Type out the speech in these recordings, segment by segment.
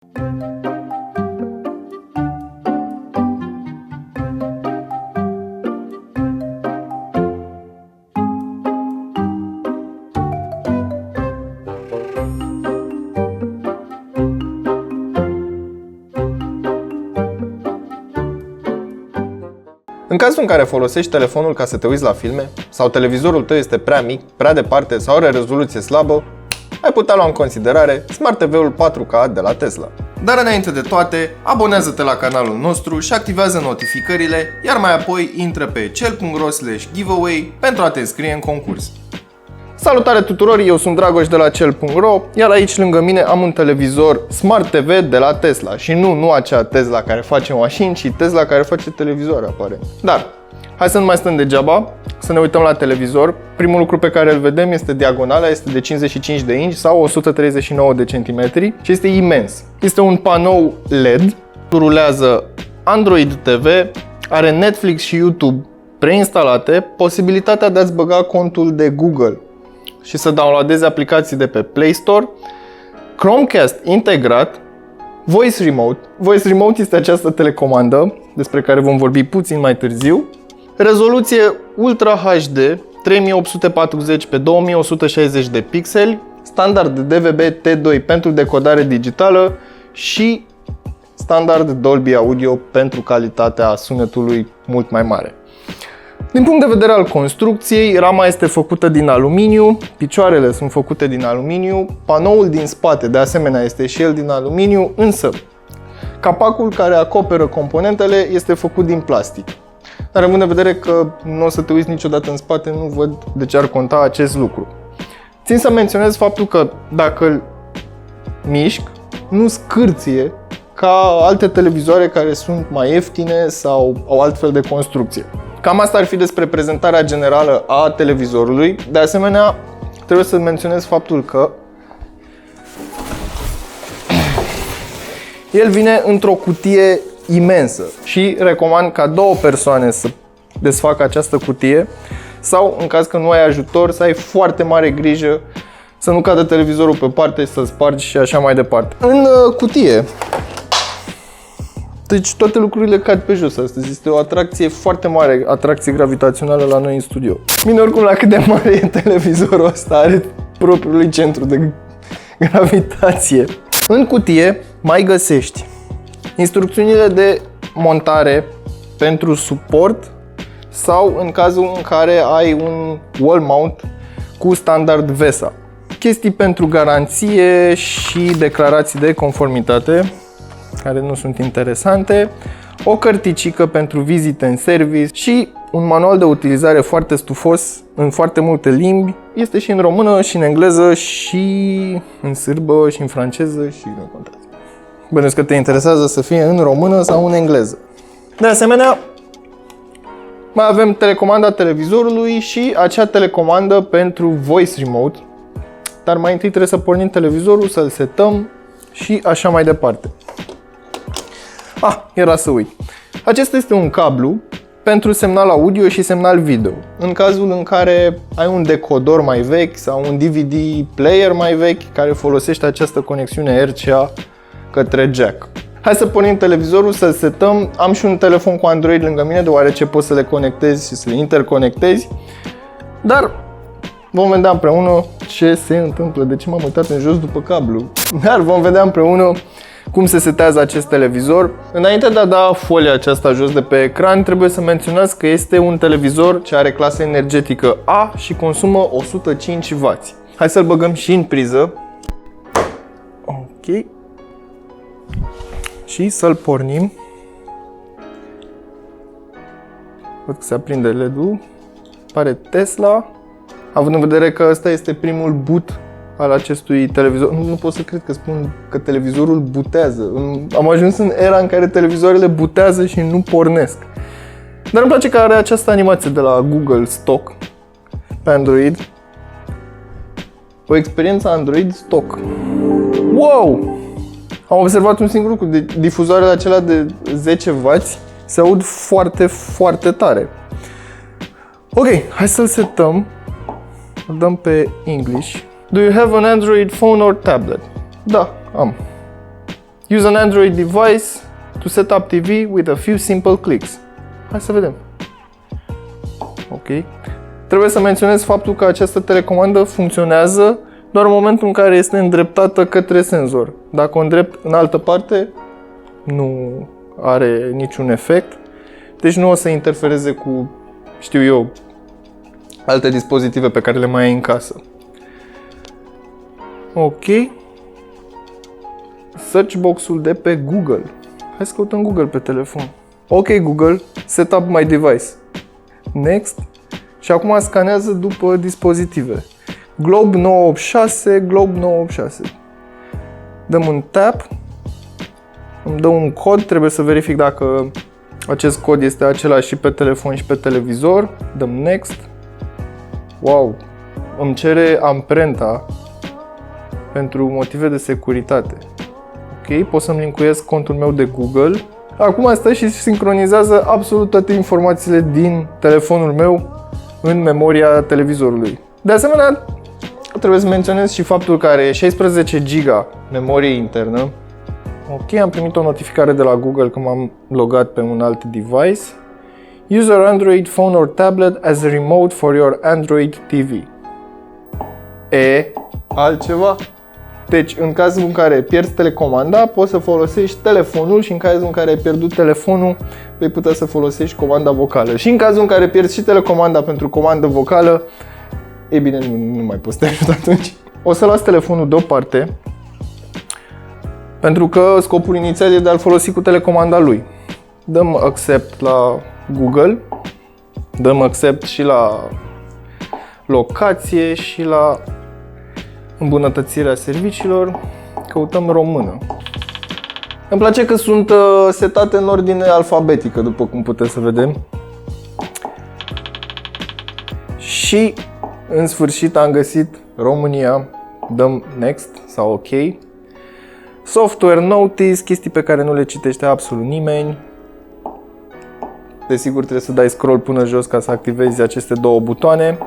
În cazul în care folosești telefonul ca să te uiți la filme, sau televizorul tău este prea mic, prea departe sau are rezoluție slabă, ai putea lua în considerare Smart TV-ul 4K de la Tesla. Dar înainte de toate, abonează-te la canalul nostru și activează notificările, iar mai apoi intră pe cel.ro/giveaway pentru a te înscrie în concurs. Salutare tuturor, eu sunt Dragoș de la cel.ro, iar aici lângă mine am un televizor Smart TV de la Tesla. Și nu acea Tesla care face mașini, ci Tesla care face televizoare, aparent. Dar, hai să nu mai stăm degeaba, să ne uităm la televizor. Primul lucru pe care îl vedem este diagonala, este de 55 de inci sau 139 de centimetri și este imens. Este un panou LED, rulează Android TV, are Netflix și YouTube preinstalate, posibilitatea de a-ți băga contul de Google și să downloadezi aplicații de pe Play Store, Chromecast integrat, Voice Remote. Voice Remote este această telecomandă despre care vom vorbi puțin mai târziu. Rezoluție Ultra HD 3840 pe 2160 de pixeli, standard DVB T2 pentru decodare digitală și standard Dolby Audio pentru calitatea sunetului mult mai mare. Din punct de vedere al construcției, rama este făcută din aluminiu, picioarele sunt făcute din aluminiu, panoul din spate de asemenea este și el din aluminiu, însă capacul care acoperă componentele este făcut din plastic. Dar având în vedere că nu o să te uiți niciodată în spate, nu văd de ce ar conta acest lucru. Țin să menționez faptul că dacă îl mișc, nu scârție ca alte televizoare care sunt mai ieftine sau au altfel de construcție. Cam asta ar fi despre prezentarea generală a televizorului. De asemenea, trebuie să menționez faptul că el vine într-o cutie imensă și recomand ca 2 persoane să desfacă această cutie sau, în caz că nu ai ajutor, să ai foarte mare grijă să nu cadă televizorul pe parte, să spargi și așa mai departe. În cutie, deci toate lucrurile cad pe jos astăzi. Este o atracție foarte mare, atracție gravitațională la noi în studio. Bine, oricum, la cât de mare e televizorul ăsta, are propriul lui centru de gravitație. În cutie mai găsești instrucțiunile de montare pentru suport sau în cazul în care ai un wall mount cu standard VESA. Chestii pentru garanție și declarații de conformitate, care nu sunt interesante, o cărticică pentru vizite în service și un manual de utilizare foarte stufos în foarte multe limbi. Este și în română, și în engleză, și în sârbă, și în franceză, și nu contează. Bănuiesc că te interesează să fie în română sau în engleză. De asemenea, mai avem telecomanda televizorului și acea telecomandă pentru Voice Remote. Dar mai întâi trebuie să pornim televizorul, să-l setăm și așa mai departe. Era să uit. Acesta este un cablu pentru semnal audio și semnal video. În cazul în care ai un decodor mai vechi sau un DVD player mai vechi care folosește această conexiune RCA către jack. Hai să pornim televizorul, să-l setăm. Am și un telefon cu Android lângă mine, deoarece poți să le conectezi și să le interconectezi. Dar vom vedea împreună ce se întâmplă. De ce m-am uitat în jos după cablu? Dar vom vedea împreună cum se setează acest televizor. Înainte de a da folia aceasta jos de pe ecran, trebuie să menționez că este un televizor ce are clasă energetică A și consumă 105W. Hai să-l băgăm și în priză. Ok. Și să-l pornim. Văd că se aprinde LED-ul. Pare Tesla. Având în vedere că ăsta este primul boot al acestui televizor. Nu pot să cred că spun că televizorul bootează. Am ajuns în era în care televizoarele bootează și nu pornesc. Dar îmi place că are această animație de la Google Stock pe Android. O experiență Android Stock. Wow! Am observat un singur lucru. Difuzoarele acelea de 10W se aud foarte, foarte tare. Ok, hai să-l setăm. Îl dăm pe English. Do you have an Android phone or tablet? Da, am. Use an Android device to set up TV with a few simple clicks. Hai să vedem. Ok. Trebuie să menționez faptul că această telecomandă funcționează doar în momentul în care este îndreptată către senzor. Dacă o îndrept în altă parte, nu are niciun efect. Deci nu o să interfereze cu, știu eu, alte dispozitive pe care le mai ai în casă. Ok. Search box-ul de pe Google. Hai să căutăm Google pe telefon. Ok Google, set up my device. Next. Și acum scanează după dispozitive. Globe 986, Globe 986. Dăm un tap. Îmi dă un cod, trebuie să verific dacă acest cod este același și pe telefon și pe televizor. Dăm next. Wow, îmi cere amprenta pentru motive de securitate. Ok, pot să-mi linkuiesc contul meu de Google. Acum stă și sincronizează absolut toate informațiile din telefonul meu în memoria televizorului. De asemenea, trebuie să menționez și faptul că are 16 GB memorie internă. Ok, am primit o notificare de la Google că m-am logat pe un alt device. Use your Android phone or tablet as a remote for your Android TV. Altceva? Deci, în cazul în care pierzi telecomanda, poți să folosești telefonul și în cazul în care ai pierdut telefonul, vei putea să folosești comanda vocală. Și în cazul în care pierzi și telecomanda pentru comandă vocală, e bine, nu mai poți să te ajut atunci. O să las telefonul deoparte, pentru că scopul inițial e de a-l folosi cu telecomanda lui. Dăm accept la Google, dăm accept și la locație și la îmbunătățirea serviciilor, căutăm română. Îmi place că sunt setate în ordine alfabetică, după cum puteți să vedem. Și în sfârșit am găsit România. Dăm next sau ok. Software notice, chestii pe care nu le citește absolut nimeni. Desigur trebuie să dai scroll până jos ca să activezi aceste două butoane.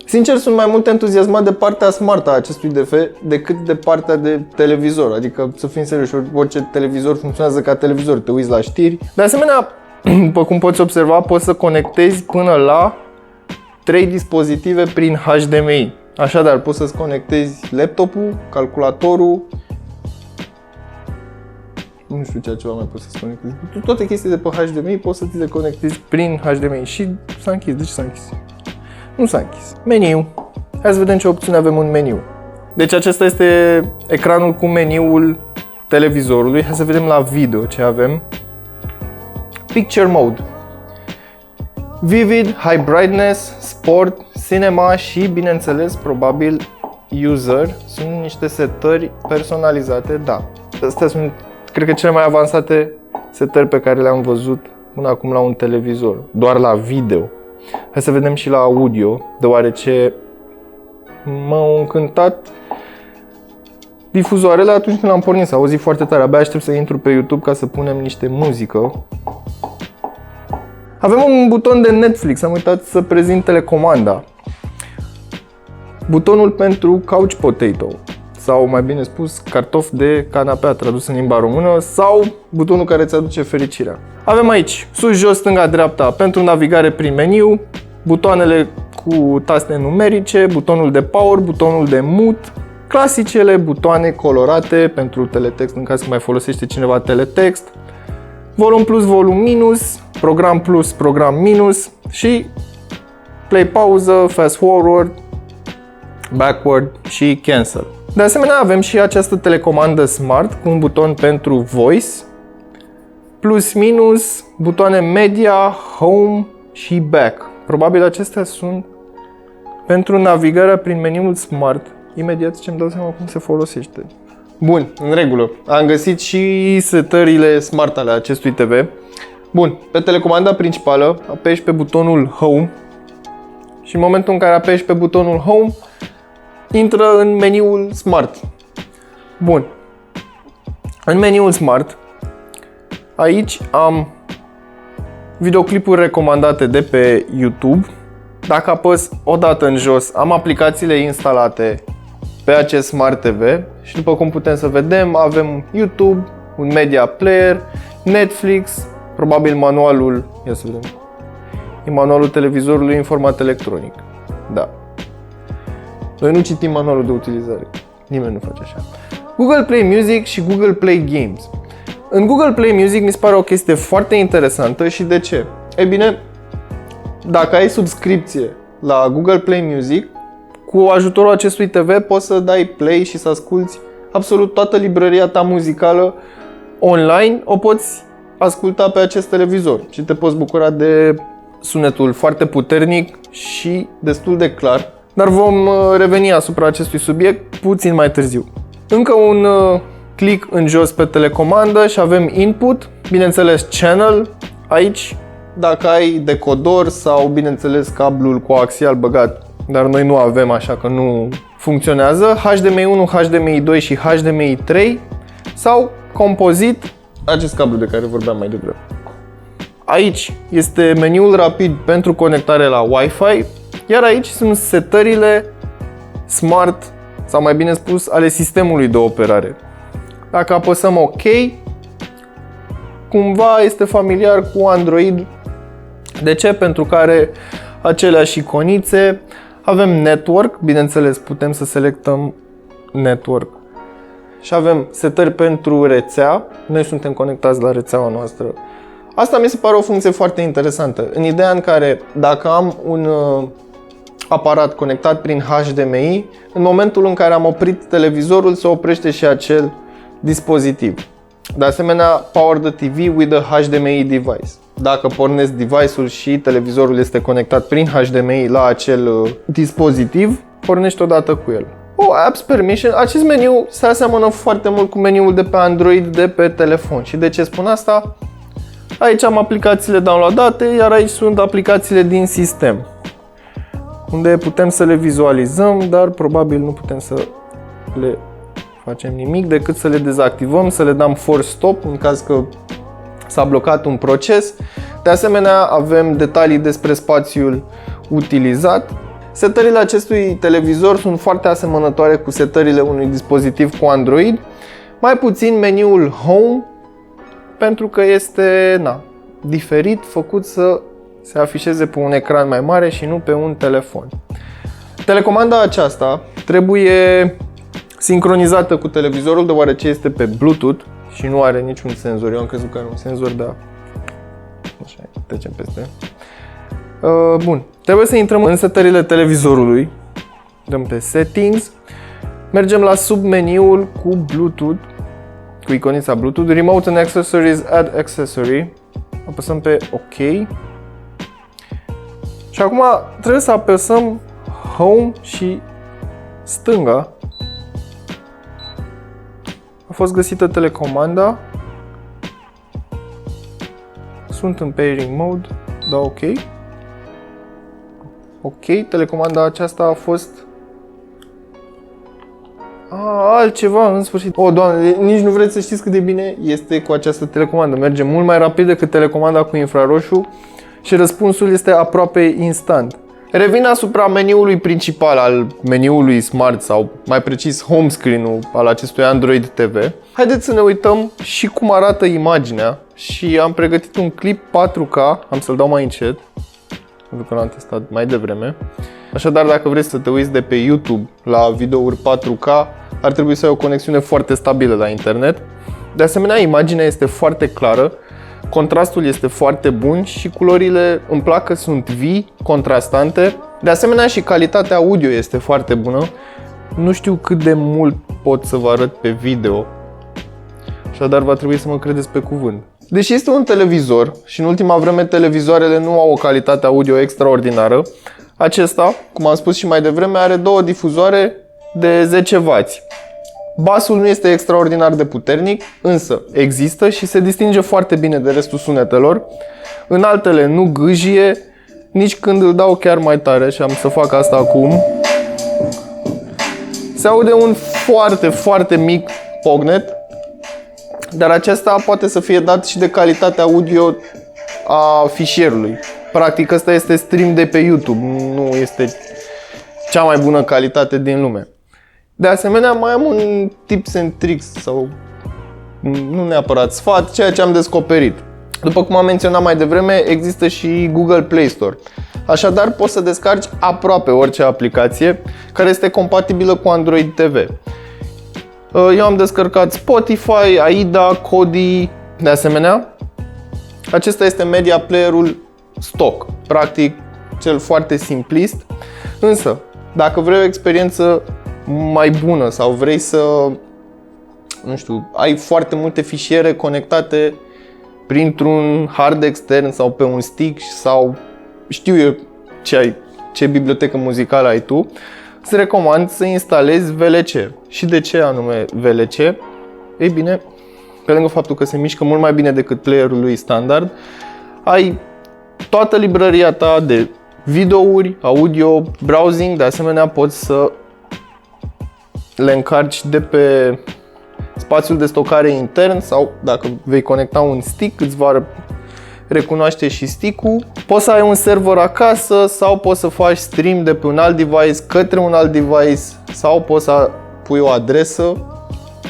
Sincer, sunt mai mult entuziasmat de partea smart a acestui DF decât de partea de televizor. Adică, să fim serioși, orice televizor funcționează ca televizor, te uiți la știri. De asemenea, după cum poți observa, poți să conectezi până la 3 dispozitive prin HDMI. Așadar, poți să-ți conectezi laptopul, calculatorul, nu știu ce altceva mai poți să-ți conectezi. Toate chestiile de pe HDMI poți să ți le conectezi prin HDMI. Și s-a închis. De ce s-a închis? Nu s-a închis. Meniu. Hai să vedem ce opțiuni avem în meniu. Deci acesta este ecranul cu meniul televizorului. Hai să vedem la video ce avem. Picture mode. Vivid, high brightness, sport, cinema și, bineînțeles, probabil user. Sunt niște setări personalizate, da. Astea sunt, cred că, cele mai avansate setări pe care le-am văzut până acum la un televizor. Doar la video. Hai să vedem și la audio, deoarece m-au încântat difuzoarele atunci când l-am pornit. S-a auzit foarte tare. Abia aștept să intru pe YouTube ca să punem niște muzică. Avem un buton de Netflix, am uitat să prezint telecomanda. Butonul pentru couch potato, sau mai bine spus, cartof de canapea, tradus în limba română, sau butonul care îți aduce fericirea. Avem aici sus, jos, stânga, dreapta pentru navigare prin meniu, butoanele cu taste numerice, butonul de power, butonul de mute, clasicele butoane colorate pentru teletext în caz că mai folosește cineva teletext, volum plus, volum minus, program plus, program minus și play pauză, fast forward, backward și cancel. De asemenea, avem și această telecomandă smart cu un buton pentru voice, plus minus, butoane media, home și back. Probabil acestea sunt pentru navigarea prin meniul smart. Imediat ce îmi dau seama cum se folosește. Bun, în regulă. Am găsit și setările smart ale acestui TV. Bun, pe telecomanda principală apeși pe butonul Home și în momentul în care apeși pe butonul Home, intră în meniul Smart. Bun. În meniul Smart, aici am videoclipuri recomandate de pe YouTube. Dacă apăs o dată în jos, am aplicațiile instalate pe acest Smart TV și după cum putem să vedem, avem YouTube, un media player, Netflix, probabil manualul, ia să vedem, e manualul televizorului în format electronic. Da. Noi nu citim manualul de utilizare. Nimeni nu face așa. Google Play Music și Google Play Games. În Google Play Music mi se pare o chestie foarte interesantă și de ce? Ei bine, dacă ai subscripție la Google Play Music, cu ajutorul acestui TV poți să dai play și să asculti absolut toată librăria ta muzicală online, o poți asculta pe acest televizor și te poți bucura de sunetul foarte puternic și destul de clar. Dar vom reveni asupra acestui subiect puțin mai târziu. Încă un click în jos pe telecomandă și avem input, bineînțeles channel aici, dacă ai decodor sau bineînțeles cablul coaxial băgat, dar noi nu avem, așa că nu funcționează, HDMI 1, HDMI 2 și HDMI 3 sau compozit, acest cablu de care vorbeam mai devreme. Aici este meniul rapid pentru conectare la Wi-Fi, iar aici sunt setările smart, sau mai bine spus, ale sistemului de operare. Dacă apăsăm OK, cumva este familiar cu Android. De ce? Pentru că are aceleași iconițe. Avem network, bineînțeles, putem să selectăm network. Și avem setări pentru rețea. Noi suntem conectați la rețeaua noastră. Asta mi se pare o funcție foarte interesantă. În ideea în care dacă am un aparat conectat prin HDMI, în momentul în care am oprit televizorul, se oprește și acel dispozitiv. De asemenea, Power the TV with a HDMI device. Dacă pornesc device-ul și televizorul este conectat prin HDMI la acel dispozitiv, pornești odată cu el. Apps Permission, acest meniu se aseamănă foarte mult cu meniul de pe Android de pe telefon. Și de ce spun asta? Aici am aplicațiile downloadate, iar aici sunt aplicațiile din sistem, unde putem să le vizualizăm, dar probabil nu putem să le facem nimic decât să le dezactivăm, să le dăm force stop în caz că s-a blocat un proces. De asemenea, avem detalii despre spațiul utilizat. Setările acestui televizor sunt foarte asemănătoare cu setările unui dispozitiv cu Android, mai puțin meniul Home, pentru că este diferit, făcut să se afișeze pe un ecran mai mare și nu pe un telefon. Telecomanda aceasta trebuie sincronizată cu televizorul, deoarece este pe Bluetooth și nu are niciun senzor. Eu am crezut că are un senzor, dar așa, trecem peste. Bun, trebuie să intrăm în setările televizorului. Dăm pe Settings. Mergem la submeniul cu Bluetooth, cu iconița Bluetooth, Remote and Accessories, Add Accessory. Apăsăm pe OK. Și acum trebuie să apăsăm Home și stânga. A fost găsită telecomanda. Sunt în pairing mode, da OK. OK, telecomanda aceasta a fost altceva în sfârșit. Doamne, nici nu vreți să știți cât de bine este cu această telecomandă. Merge mult mai rapid decât telecomanda cu infraroșu și răspunsul este aproape instant. Revin asupra meniului principal al meniului Smart sau mai precis home screen-ul al acestui Android TV. Haideți să ne uităm și cum arată imaginea și am pregătit un clip 4K, am să-l dau mai încet pentru că l-am testat mai devreme. Așadar, dacă vreți să te uiți de pe YouTube la videouri 4K, ar trebui să ai o conexiune foarte stabilă la internet. De asemenea, imaginea este foarte clară, contrastul este foarte bun și culorile îmi plac că sunt vii, contrastante. De asemenea, și calitatea audio este foarte bună. Nu știu cât de mult pot să vă arăt pe video, așadar va trebui să mă credeți pe cuvânt. Deși este un televizor și în ultima vreme televizoarele nu au o calitate audio extraordinară, acesta, cum am spus și mai devreme, are două difuzoare de 10W. Basul nu este extraordinar de puternic, însă există și se distinge foarte bine de restul sunetelor. În altele nu gâjie, nici când îl dau chiar mai tare și am să fac asta acum. Se aude un foarte, foarte mic pognet, dar acesta poate să fie dat și de calitatea audio a fișierului. Practic ăsta este stream de pe YouTube, nu este cea mai bună calitate din lume. De asemenea, mai am un tips and tricks sau nu neapărat sfat, ceea ce am descoperit. După cum am menționat mai devreme, există și Google Play Store. Așadar, poți să descarci aproape orice aplicație care este compatibilă cu Android TV. Eu am descărcat Spotify, AIDA, Kodi. De asemenea, acesta este media playerul stock, practic cel foarte simplist. Însă, dacă vrei o experiență mai bună sau vrei să, nu știu, ai foarte multe fișiere conectate printr-un hard extern sau pe un stick sau știu eu ce bibliotecă muzicală ai tu, îți recomand să instalezi VLC. Și de ce anume VLC? Ei bine, pe lângă faptul că se mișcă mult mai bine decât playerul lui standard, ai toată librăria ta de videouri, audio, browsing, de asemenea poți să le încarci de pe spațiul de stocare intern sau dacă vei conecta un stick, îți va recunoaște și stick-ul. Poți să ai un server acasă sau poți să faci stream de pe un alt device către un alt device sau poți să pui o adresă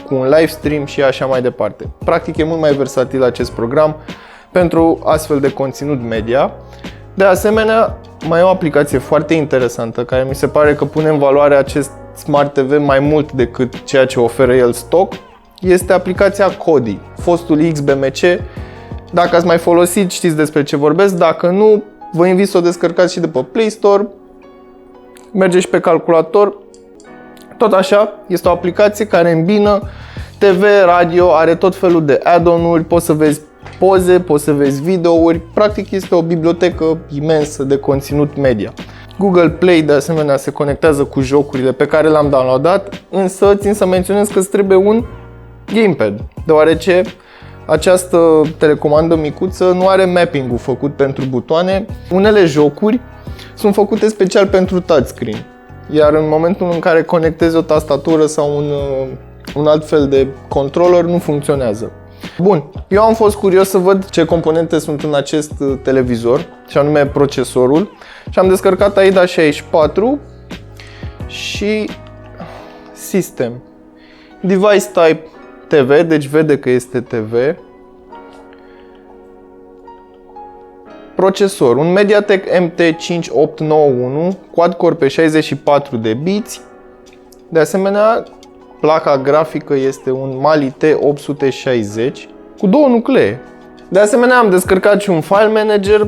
cu un live stream și așa mai departe. Practic e mult mai versatil acest program pentru astfel de conținut media. De asemenea, mai e o aplicație foarte interesantă care mi se pare că pune în valoare acest Smart TV mai mult decât ceea ce oferă el stock. Este aplicația Kodi, fostul XBMC. Dacă ați mai folosit, știți despre ce vorbesc. Dacă nu, vă invit să o descărcați și de pe Play Store. Mergeți și pe calculator. Tot așa, este o aplicație care îmbină TV, radio, are tot felul de add-on-uri, poți să vezi poze, poți să vezi videouri. Practic este o bibliotecă imensă de conținut media. Google Play de asemenea se conectează cu jocurile pe care le-am downloadat, însă țin să menționez că îți trebuie un gamepad, deoarece această telecomandă micuță nu are mapping-ul făcut pentru butoane. Unele jocuri sunt făcute special pentru touchscreen, iar în momentul în care conectezi o tastatură sau un alt fel de controller, nu funcționează. Bun, eu am fost curios să văd ce componente sunt în acest televizor, și anume procesorul, și am descărcat AIDA 64 și System. Device Type TV, deci vede că este TV. Procesor, un MediaTek MT5891, quad-core pe 64 de biți. De asemenea, placa grafică este un Mali T860 cu două nuclee. De asemenea, am descărcat și un file manager,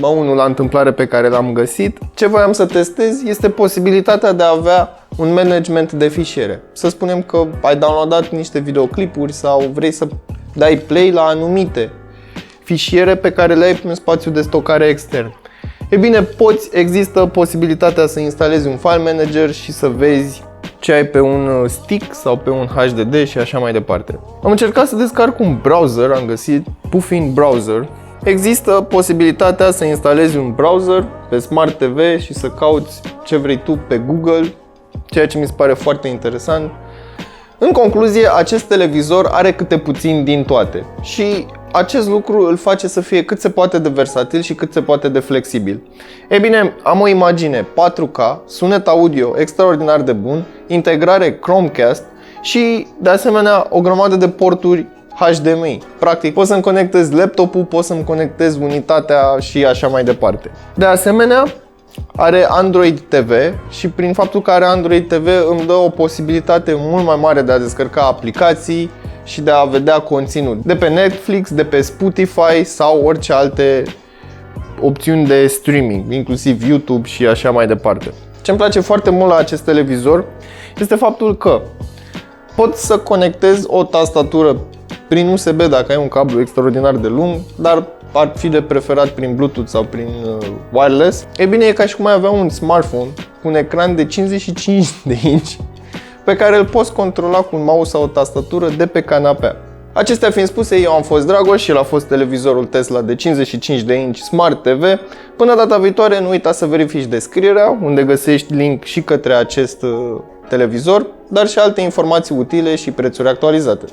unul la întâmplare pe care l-am găsit. Ce voiam să testez este posibilitatea de a avea un management de fișiere. Să spunem că ai downloadat niște videoclipuri sau vrei să dai play la anumite fișiere pe care le ai pe un spațiu de stocare extern. E bine, există posibilitatea să instalezi un file manager și să vezi ce ai pe un stick sau pe un HDD și așa mai departe. Am încercat să descarc un browser, am găsit Puffin Browser. Există posibilitatea să instalezi un browser pe Smart TV și să cauți ce vrei tu pe Google, ceea ce mi se pare foarte interesant. În concluzie, acest televizor are câte puțin din toate și acest lucru îl face să fie cât se poate de versatil și cât se poate de flexibil. Ei bine, am o imagine 4K, sunet audio extraordinar de bun, integrare Chromecast și, de asemenea, o grămadă de porturi HDMI. Practic, pot să-mi conectez laptopul, pot să-mi conectez unitatea și așa mai departe. De asemenea, are Android TV și prin faptul că are Android TV îmi dă o posibilitate mult mai mare de a descărca aplicații și de a vedea conținut de pe Netflix, de pe Spotify sau orice alte opțiuni de streaming, inclusiv YouTube și așa mai departe. Ce îmi place foarte mult la acest televizor este faptul că pot să conectez o tastatură prin USB dacă ai un cablu extraordinar de lung, dar ar fi de preferat prin Bluetooth sau prin wireless. E bine, e ca și cum ai avea un smartphone cu un ecran de 55 de inch pe care îl poți controla cu un mouse sau o tastatură de pe canapea. Acestea fiind spuse, eu am fost Dragoș și el a fost televizorul Tesla de 55 de inch Smart TV. Până data viitoare, nu uita să verifici descrierea, unde găsești link și către acest televizor, dar și alte informații utile și prețuri actualizate.